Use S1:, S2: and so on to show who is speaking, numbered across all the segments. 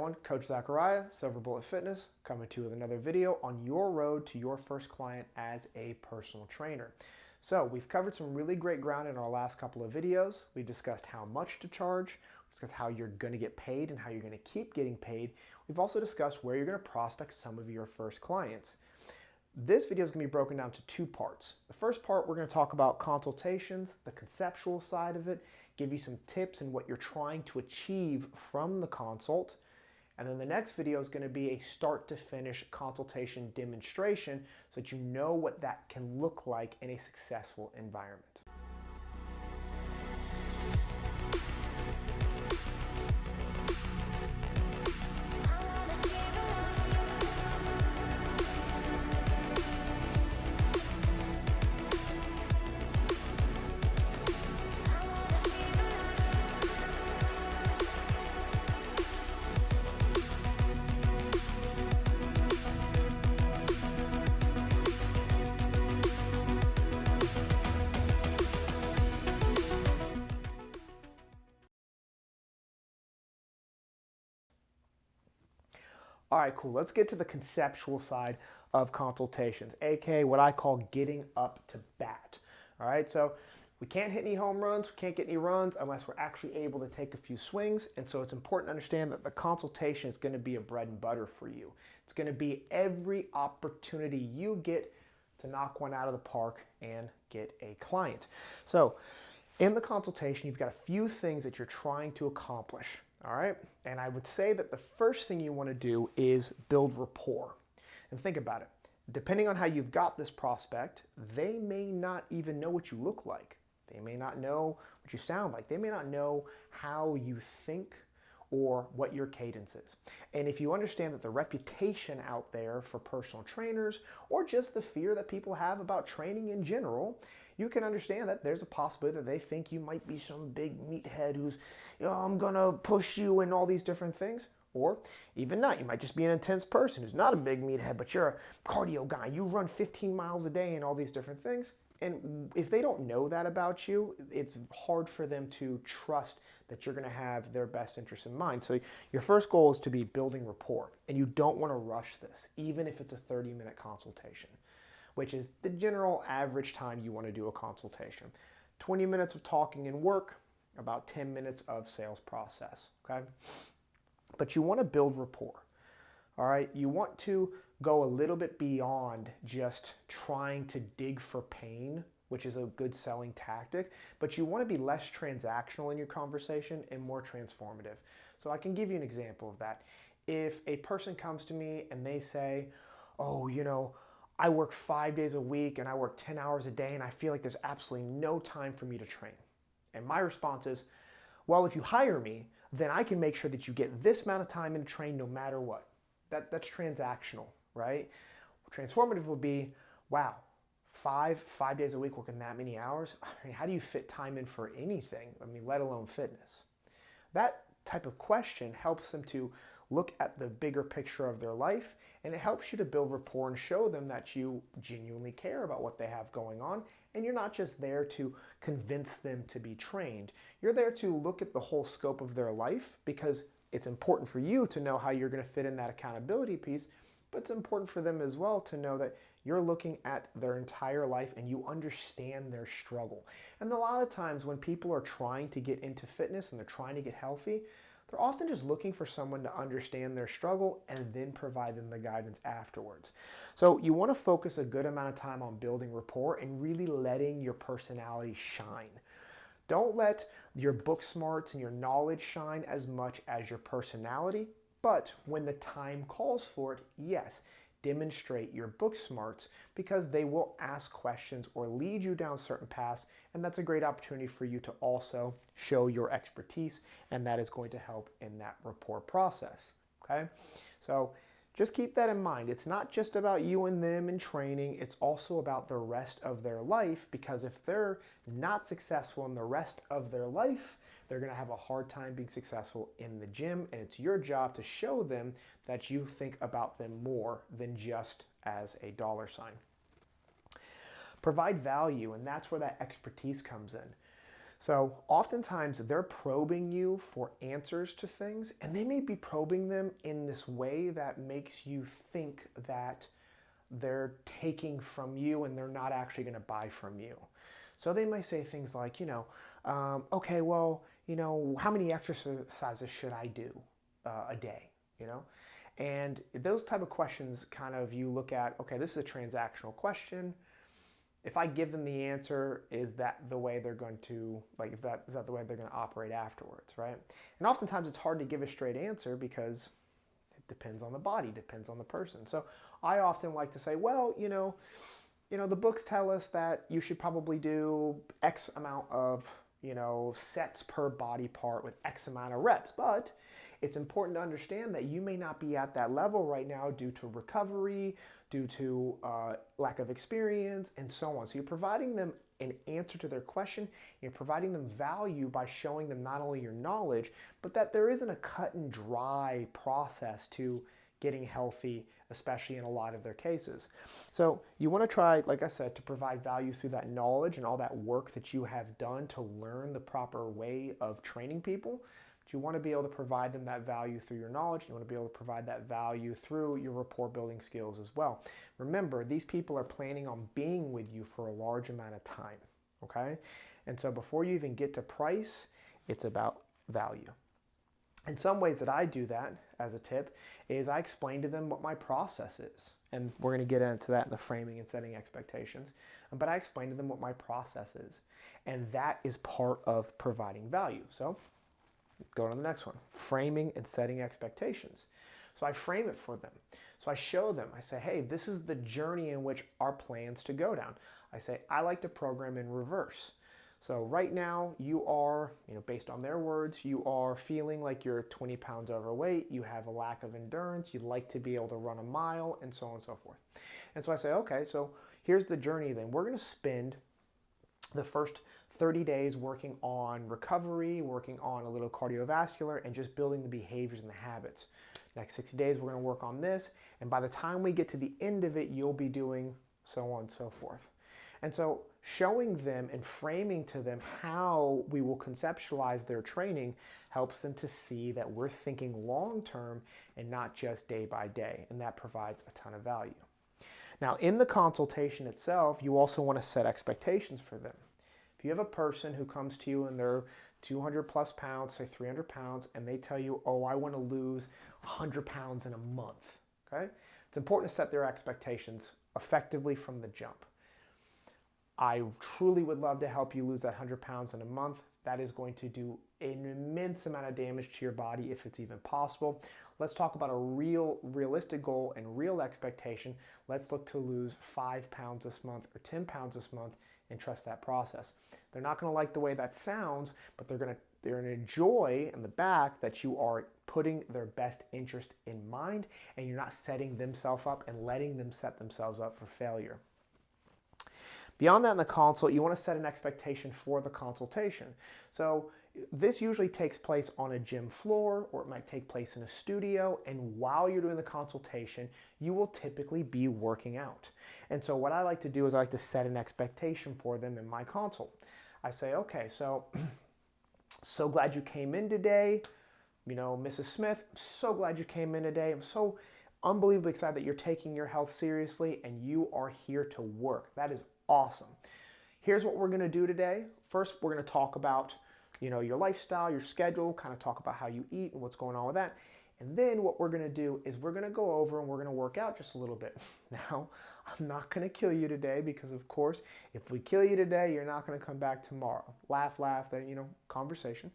S1: everyone, Coach Zachariah, Silver Bullet Fitness, coming to you with another video on your road to your first client as a personal trainer. So we've covered some really great ground in our last couple of videos. We've discussed how much to charge, we've discussed how you're going to get paid and how you're going to keep getting paid. We've also discussed where you're going to prospect some of your first clients. This video is going to be broken down to two parts. The first part, we're going to talk about consultations, the conceptual side of it, give you some tips and what you're trying to achieve from the consult. And then the next video is going to be a start to finish consultation demonstration so that you know what that can look like in a successful environment. All right, cool. Let's get to the conceptual side of consultations, aka what I call getting up to bat. All right, so we can't hit any home runs, we can't get any runs unless we're actually able to take a few swings. And so it's important to understand that the consultation is going to be a bread and butter for you. It's going to be every opportunity you get to knock one out of the park and get a client. So in the consultation, you've got a few things that you're trying to accomplish. All right, and I would say that the first thing you want to do is build rapport. And think about it. Depending on how you've got this prospect, they may not even know what you look like. They may not know what you sound like. They may not know how you think or what your cadence is. And if you understand that the reputation out there for personal trainers or just the fear that people have about training in general, you can understand that there's a possibility that they think you might be some big meathead who's, I'm gonna push you and all these different things. Or even not, you might just be an intense person who's not a big meathead, but you're a cardio guy. You run 15 miles a day and all these different things. And if they don't know that about you, it's hard for them to trust that you're going to have their best interests in mind. So your first goal is to be building rapport, and you don't want to rush this, even if it's a 30-minute consultation, which is the general average time you want to do a consultation. 20 minutes of talking and work, about 10 minutes of sales process, okay? But you want to build rapport. All right, you want to go a little bit beyond just trying to dig for pain, which is a good selling tactic, but you want to be less transactional in your conversation and more transformative. So I can give you an example of that. If a person comes to me and they say, oh, I work 5 days a week and I work 10 hours a day and I feel like there's absolutely no time for me to train. And my response is, well, if you hire me, then I can make sure that you get this amount of time in to train no matter what. That's transactional, right? Transformative would be, wow, five days a week working that many hours? I mean, how do you fit time in for anything? I mean, let alone fitness. That type of question helps them to look at the bigger picture of their life, and it helps you to build rapport and show them that you genuinely care about what they have going on, and you're not just there to convince them to be trained. You're there to look at the whole scope of their life, because it's important for you to know how you're going to fit in that accountability piece, but it's important for them as well to know that you're looking at their entire life and you understand their struggle. And a lot of times when people are trying to get into fitness and they're trying to get healthy, they're often just looking for someone to understand their struggle and then provide them the guidance afterwards. So you want to focus a good amount of time on building rapport and really letting your personality shine. Don't let your book smarts and your knowledge shine as much as your personality, but when the time calls for it, yes, demonstrate your book smarts, because they will ask questions or lead you down certain paths, and that's a great opportunity for you to also show your expertise, and that is going to help in that rapport process, okay? So just keep that in mind. It's not just about you and them in training, it's also about the rest of their life, because if they're not successful in the rest of their life, they're going to have a hard time being successful in the gym, and it's your job to show them that you think about them more than just as a dollar sign. Provide value, and that's where that expertise comes in. So oftentimes they're probing you for answers to things, and they may be probing them in this way that makes you think that they're taking from you and they're not actually going to buy from you. So they may say things like, okay, well, how many exercises should I do a day? And those type of questions kind of you look at, okay, this is a transactional question. If I give them the answer, is that the way they're going to, is that the way they're going to operate afterwards, right? And oftentimes it's hard to give a straight answer because it depends on the body, depends on the person. So I often like to say, well, the books tell us that you should probably do X amount of, sets per body part with X amount of reps. But it's important to understand that you may not be at that level right now due to recovery, due to lack of experience, and so on. So you're providing them an answer to their question. You're providing them value by showing them not only your knowledge, but that there isn't a cut and dry process to getting healthy, especially in a lot of their cases. So you want to try, like I said, to provide value through that knowledge and all that work that you have done to learn the proper way of training people. But you want to be able to provide them that value through your knowledge. You want to be able to provide that value through your rapport building skills as well. Remember, these people are planning on being with you for a large amount of time, okay? And so before you even get to price, it's about value. In some ways that I do that as a tip is I explain to them what my process is. And we're going to get into that in the framing and setting expectations. But I explain to them what my process is. And that is part of providing value. So go to the next one, framing and setting expectations. So I frame it for them. So I show them, I say, hey, this is the journey in which our plans to go down. I say, I like to program in reverse. So right now you are, based on their words, you are feeling like you're 20 pounds overweight, you have a lack of endurance, you'd like to be able to run a mile, and so on and so forth. And so I say, okay, so here's the journey then. We're going to spend the first 30 days working on recovery, working on a little cardiovascular, and just building the behaviors and the habits. Next 60 days, we're going to work on this, and by the time we get to the end of it, you'll be doing so on and so forth. And so showing them and framing to them how we will conceptualize their training helps them to see that we're thinking long-term and not just day by day, and that provides a ton of value. Now, in the consultation itself, you also want to set expectations for them. If you have a person who comes to you and they're 200 plus pounds, say 300 pounds, and they tell you, oh, I want to lose 100 pounds in a month, okay? It's important to set their expectations effectively from the jump. I truly would love to help you lose that 100 pounds in a month. That is going to do an immense amount of damage to your body if it's even possible. Let's talk about a realistic goal and real expectation. Let's look to lose 5 pounds this month or 10 pounds this month and trust that process. They're not going to like the way that sounds, but they're going to enjoy in the back that you are putting their best interest in mind and you're not setting themselves up and letting them set themselves up for failure. Beyond that, in the consult, you want to set an expectation for the consultation. So this usually takes place on a gym floor, or it might take place in a studio, and while you're doing the consultation, you will typically be working out. And so what I like to do is I like to set an expectation for them in my consult. I say, okay, so glad you came in today. Mrs. Smith, so glad you came in today. I'm so unbelievably excited that you're taking your health seriously and you are here to work. That is awesome. Here's what we're going to do today. First, we're going to talk about, your lifestyle, your schedule, kind of talk about how you eat and what's going on with that. And then what we're going to do is we're going to go over and we're going to work out just a little bit. Now, I'm not going to kill you today because, of course, if we kill you today, you're not going to come back tomorrow. Laugh, then, conversation.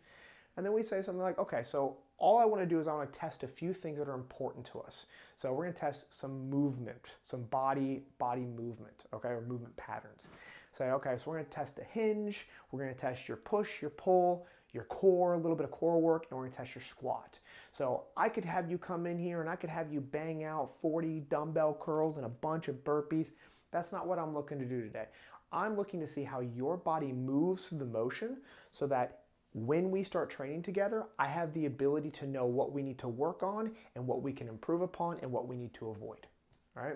S1: And then we say something like, okay, so all I want to do is I want to test a few things that are important to us. So we're going to test some movement, some body movement, okay, or movement patterns. Say, okay, so we're going to test the hinge, we're going to test your push, your pull, your core, a little bit of core work, and we're going to test your squat. So I could have you come in here and I could have you bang out 40 dumbbell curls and a bunch of burpees. That's not what I'm looking to do today. I'm looking to see how your body moves through the motion so that when we start training together, I have the ability to know what we need to work on and what we can improve upon and what we need to avoid. All right.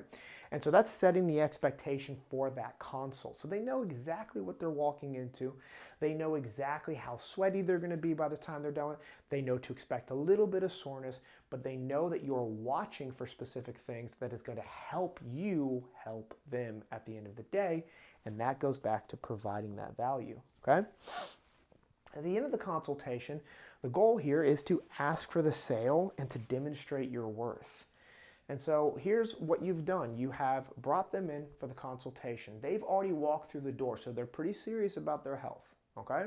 S1: And so that's setting the expectation for that consult. So they know exactly what they're walking into. They know exactly how sweaty they're going to be by the time they're done. They know to expect a little bit of soreness, but they know that you're watching for specific things that is going to help you help them at the end of the day. And that goes back to providing that value. Okay. At the end of the consultation, the goal here is to ask for the sale and to demonstrate your worth. And so here's what you've done. You have brought them in for the consultation. They've already walked through the door, so they're pretty serious about their health, okay?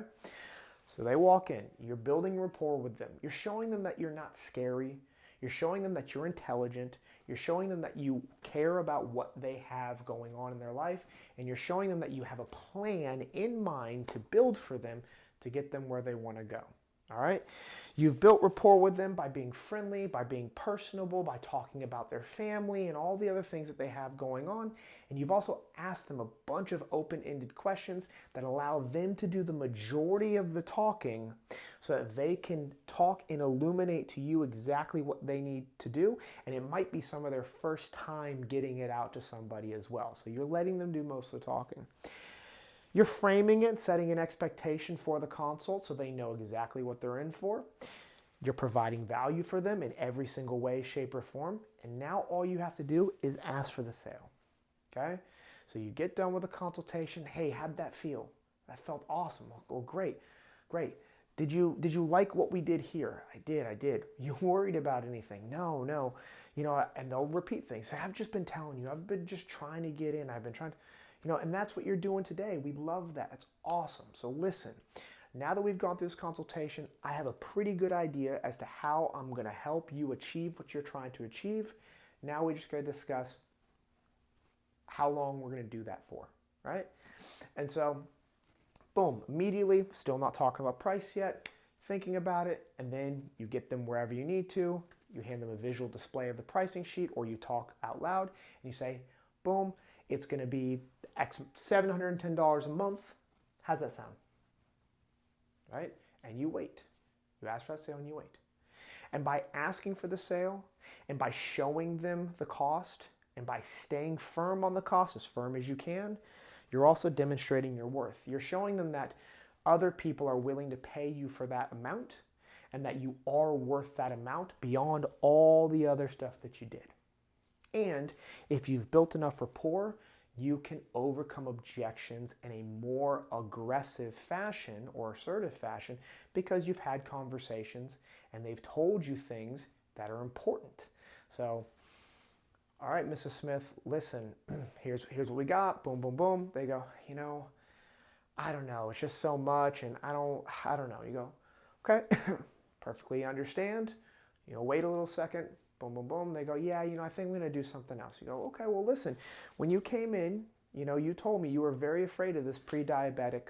S1: So they walk in. You're building rapport with them. You're showing them that you're not scary. You're showing them that you're intelligent. You're showing them that you care about what they have going on in their life. And you're showing them that you have a plan in mind to build for them to get them where they want to go. All right. You've built rapport with them by being friendly, by being personable, by talking about their family and all the other things that they have going on. And you've also asked them a bunch of open-ended questions that allow them to do the majority of the talking so that they can talk and illuminate to you exactly what they need to do. And it might be some of their first time getting it out to somebody as well. So you're letting them do most of the talking. You're framing it, setting an expectation for the consult so they know exactly what they're in for. You're providing value for them in every single way, shape, or form. And now all you have to do is ask for the sale. Okay? So you get done with the consultation. Hey, how'd that feel? That felt awesome. Oh, great. Did you like what we did here? I did. You worried about anything? No. And they'll repeat things. So I've just been telling you. I've been just trying to get in. I've been trying to... and that's what you're doing today. We love that. It's awesome. So listen, now that we've gone through this consultation, I have a pretty good idea as to how I'm going to help you achieve what you're trying to achieve. Now we're just going to discuss how long we're going to do that for, right? And so, boom, immediately, still not talking about price yet, thinking about it, and then you get them wherever you need to. You hand them a visual display of the pricing sheet, or you talk out loud, and you say, boom, it's going to be X $710 a month. How's that sound? Right? And you wait. You ask for that sale and you wait. And by asking for the sale and by showing them the cost and by staying firm on the cost, as firm as you can, you're also demonstrating your worth. You're showing them that other people are willing to pay you for that amount and that you are worth that amount beyond all the other stuff that you did. And if you've built enough rapport, you can overcome objections in a more aggressive fashion or assertive fashion because you've had conversations and they've told you things that are important. So, all right, Mrs. Smith, listen, here's what we got. Boom, boom, boom. They go, I don't know. It's just so much and I don't know. You go, okay, perfectly understand. Wait a little second. Boom, boom, boom. They go, yeah, I think I'm going to do something else. You go, okay, well, listen, when you came in, you told me you were very afraid of this pre-diabetic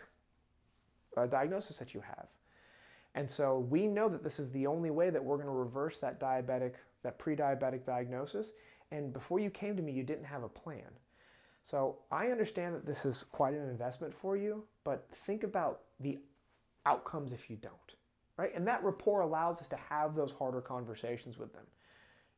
S1: diagnosis that you have. And so we know that this is the only way that we're going to reverse that pre-diabetic diagnosis. And before you came to me, you didn't have a plan. So I understand that this is quite an investment for you, but think about the outcomes if you don't, right? And that rapport allows us to have those harder conversations with them.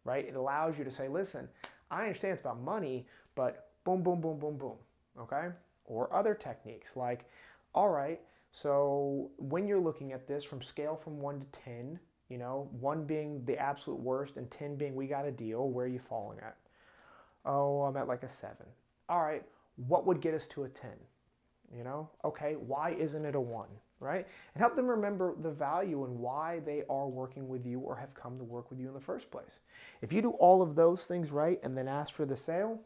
S1: Right? It allows you to say, listen, I understand it's about money, but boom, boom, boom, boom, boom, okay? Or other techniques like, all right, so when you're looking at this from scale from 1 to 10, 1 being the absolute worst and 10 being we got a deal, where are you falling at? Oh, I'm at like a 7. All right, what would get us to a 10? Okay, why isn't it a 1? Right? And help them remember the value and why they are working with you or have come to work with you in the first place. If you do all of those things right and then ask for the sale,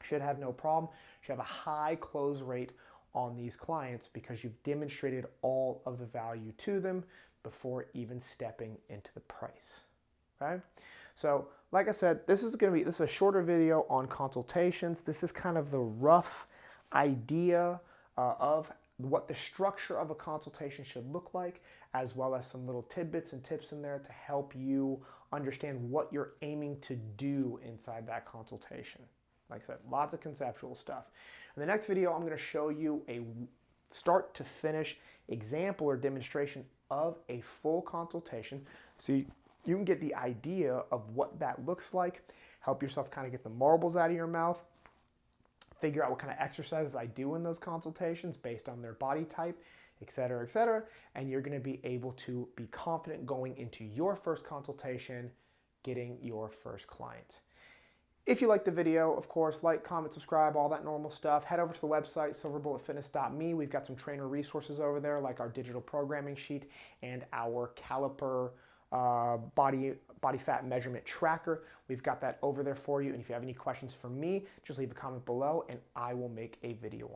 S1: should have no problem. Should have a high close rate on these clients because you've demonstrated all of the value to them before even stepping into the price. Okay? So, like I said, this is a shorter video on consultations. This is kind of the rough idea of what the structure of a consultation should look like, as well as some little tidbits and tips in there to help you understand what you're aiming to do inside that consultation. Like I said, lots of conceptual stuff. In the next video, I'm going to show you a start to finish example or demonstration of a full consultation. So you can get the idea of what that looks like, help yourself kind of get the marbles out of your mouth, figure out what kind of exercises I do in those consultations based on their body type, et cetera, and you're going to be able to be confident going into your first consultation, getting your first client. If you liked the video, of course, like, comment, subscribe, all that normal stuff. Head over to the website, silverbulletfitness.me. We've got some trainer resources over there, like our digital programming sheet and our caliper body fat measurement tracker. We've got that over there for you. And if you have any questions for me, just leave a comment below and I will make a video